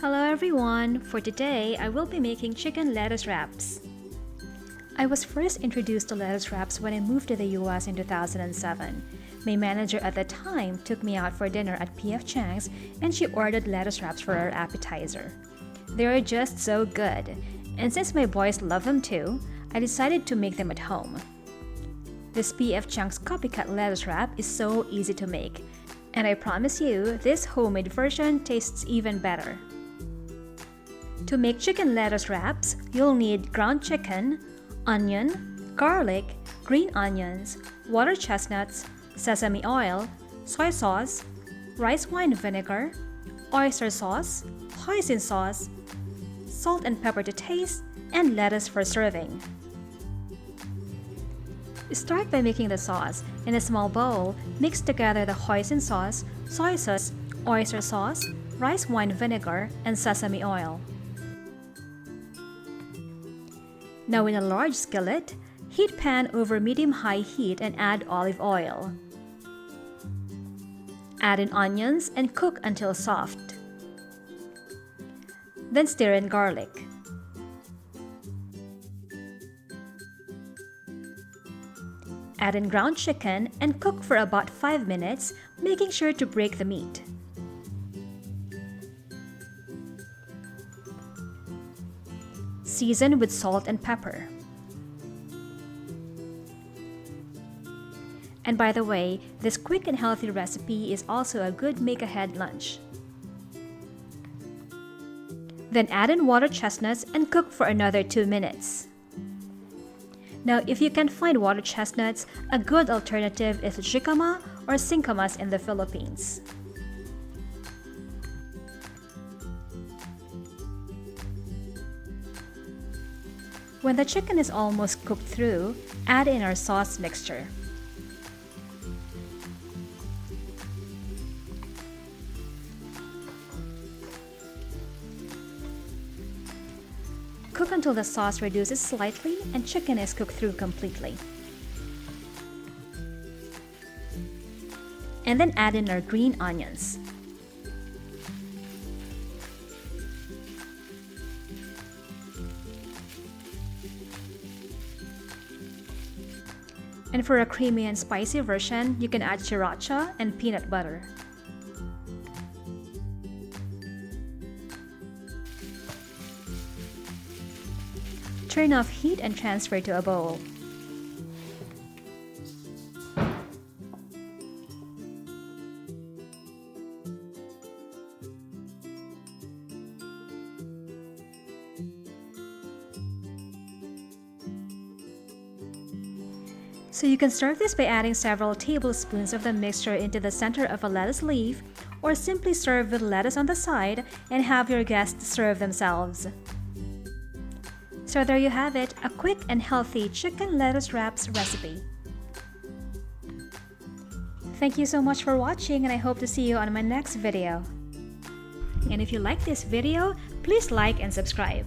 Hello everyone! For today, I will be making chicken lettuce wraps. I was first introduced to lettuce wraps when I moved to the US in 2007. My manager at the time took me out for dinner at PF Chang's and she ordered lettuce wraps for our appetizer. They are just so good, and since my boys love them too, I decided to make them at home. This PF Chang's copycat lettuce wrap is so easy to make, and I promise you, this homemade version tastes even better. To make chicken lettuce wraps, you'll need ground chicken, onion, garlic, green onions, water chestnuts, sesame oil, soy sauce, rice wine vinegar, oyster sauce, hoisin sauce, salt and pepper to taste, and lettuce for serving. Start by making the sauce. In a small bowl, mix together the hoisin sauce, soy sauce, oyster sauce, rice wine vinegar, and sesame oil. Now in a large skillet, heat pan over medium-high heat and add olive oil. Add in onions and cook until soft. Then stir in garlic. Add in ground chicken and cook for about 5 minutes, making sure to break the meat. Season with salt and pepper. And by the way, this quick and healthy recipe is also a good make-ahead lunch. Then add in water chestnuts and cook for another 2 minutes. Now, if you can find water chestnuts, a good alternative is jicama or singkamas in the Philippines. When the chicken is almost cooked through, add in our sauce mixture. Cook until the sauce reduces slightly and chicken is cooked through completely. And then add in our green onions. And for a creamy and spicy version, you can add sriracha and peanut butter. Turn off heat and transfer to a bowl. So you can serve this by adding several tablespoons of the mixture into the center of a lettuce leaf, or simply serve with lettuce on the side and have your guests serve themselves. So there you have it, a quick and healthy chicken lettuce wraps recipe. Thank you so much for watching, and I hope to see you on my next video. And if you like this video, please like and subscribe.